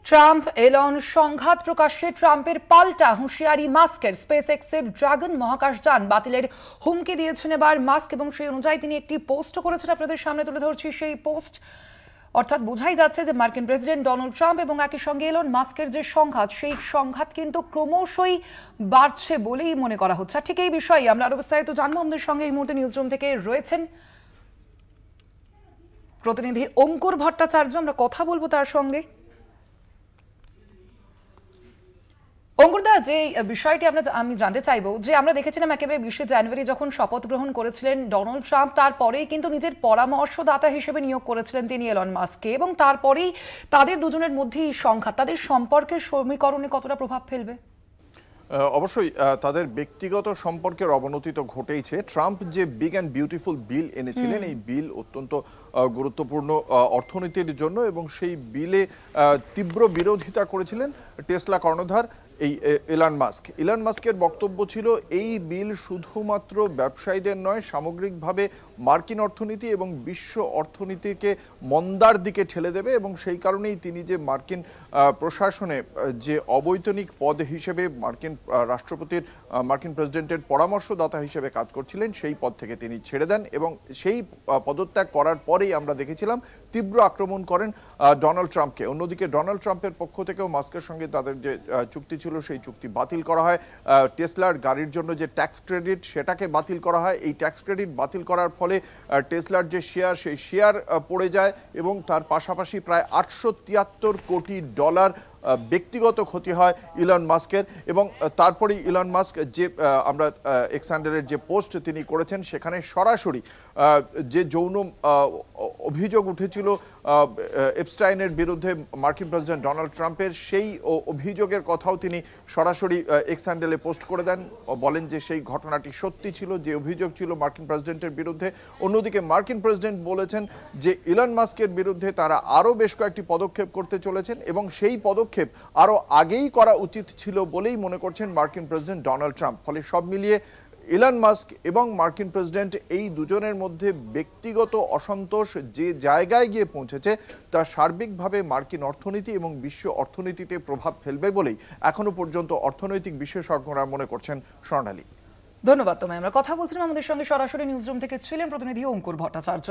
Trump Elon সংঘাত প্রকাশ্যে ট্রাম্পের পাল্টা হুঁশিয়ারি মাস্কের। স্পেস এক্সের ড্রাগন মহাকাশযান বাতিলের হুমকি দিয়েছেন এবার মাস্ক এবং সেই অনুযায়ী তিনি একটি পোস্ট করেছেন। আপনাদের সামনে তুলে ধরছি সেই পোস্ট। অর্থাৎ বোঝাই যাচ্ছে যে মার্কিন প্রেসিডেন্ট ডোনাল্ড ট্রাম্প এবং একই সঙ্গে এলন মাস্কের যে সংঘাত, সেই সংঘাত কিন্তু ক্রমশই বাড়ছে বলেই মনে করা হচ্ছে। ঠিক এই বিষয়ে আমরা আরো বিস্তারিত জানবো। আমাদের সঙ্গে এই মুহূর্তে নিউজরুম থেকে রয়েছেন প্রতিনিধি অঙ্কুর ভট্টাচার্য, আমরা কথা বলবো তার সঙ্গে। অঙ্কুরদা, যে বিষয়টি আমি জানতে চাইবো যে আমরা দেখেছিলাম একেবারে 20শে জানুয়ারি যখন শপথ গ্রহণ করেছিলেন ডোনাল্ড ট্রাম্প, তারপরেই কিন্তু নিজের পরামর্শদাতা হিসেবে নিয়োগ করেছিলেন তিনি এলন মাস্ককে, এবং তারপরেই তাদের দুজনের মধ্যে এই সংঘাত তাদের সম্পর্কের সমীকরণে কতটা প্রভাব ফেলবে? অবশ্যই তাদের ব্যক্তিগত সম্পর্কের অবনতি তো ঘটেইছে। ট্রাম্প যে বিগ অ্যান্ড বিউটিফুল বিল এনেছিলেন, এই বিল অত্যন্ত গুরুত্বপূর্ণ অর্থনীতির জন্য, এবং সেই বিলে তীব্র বিরোধিতা করেছিলেন টেসলা কর্ণধার এই ইলন মাস্কের বক্তব্য ছিল এই বিল শুধুমাত্র ব্যবসায়ীদের নয়, সামগ্রিকভাবে মার্কিন অর্থনীতি এবং বিশ্ব অর্থনীতিকে মন্দার দিকে ঠেলে দেবে, এবং সেই কারণেই তিনি যে মার্কিন প্রশাসনে যে অবৈতনিক পদ হিসেবে মার্কিন রাষ্ট্রপতির মার্কিন প্রেসিডেন্টের পরামর্শদাতা হিসেবে কাজ করছিলেন, সেই পদ থেকে তিনি ছেড়ে দেন, এবং সেই পদত্যাগ করার পরেই আমরা দেখেছিলাম তীব্র আক্রমণ করেন ডোনাল্ড ট্রাম্পকে। অন্যদিকে ডোনাল্ড ট্রাম্পের পক্ষ থেকেও মাস্কের সঙ্গে তাদের যে চুক্তি ছিল সেই চুক্তি বাতিল করা হয়। টেসলার গাড়ির জন্য যে ট্যাক্স ক্রেডিট সেটাকে বাতিল করা হয়। এই ট্যাক্স ক্রেডিট বাতিল করার ফলে টেসলার যে শেয়ার, সেই শেয়ার পড়ে যায়, এবং তার পাশাপাশি প্রায় $873 কোটি ব্যক্তিগত ক্ষতি হয় ইলন মাস্কের। এবং তারপরে ইলন মাস্ক যে আমরা এক্স হ্যান্ডেলের যে পোস্ট তিনি করেছেন, সেখানে সরাসরি যে যৌন অভিযোগ উঠেছিল এপস্টাইনের বিরুদ্ধে মার্কিন প্রেসিডেন্ট ডোনাল্ড ট্রাম্পের, সেই অভিযোগের কথাও তিনি সরাসরি এক্স হ্যান্ডেলে পোস্ট করে দেন, বলেন যে সেই ঘটনাটি সত্যি ছিল, যে অভিযোগ ছিল মার্কিন প্রেসিডেন্টের বিরুদ্ধে। অন্যদিকে মার্কিন প্রেসিডেন্ট বলেছেন যে ইলন মাস্কের বিরুদ্ধে তারা আরও বেশ কয়েকটি পদক্ষেপ করতে চলেছেন, এবং সেই পদক্ষেপ আরও আগেই করা উচিত ছিল বলেই মনে করছেন মার্কিন প্রেসিডেন্ট ডোনাল্ড ট্রাম্প। ফলে সব মিলিয়ে ইলন মাস্ক এবং মার্কিন প্রেসিডেন্ট এই দুজনের মধ্যে ব্যক্তিগত অসন্তোষ যে জায়গায় গিয়ে পৌঁছেছে, তা সার্বিকভাবে মার্কিন অর্থনীতি এবং বিশ্ব অর্থনীতিতে প্রভাব ফেলবে বলেই এখনো পর্যন্ত অর্থনৈতিক বিশেষজ্ঞরা মনে করছেন। স্বর্ণালী, ধন্যবাদ তোমায়। আমরা কথা বলছিলাম, আমাদের সঙ্গে সরাসরি নিউজরুম থেকে ছিলেন প্রতিনিধি অঙ্কুর ভট্টাচার্য।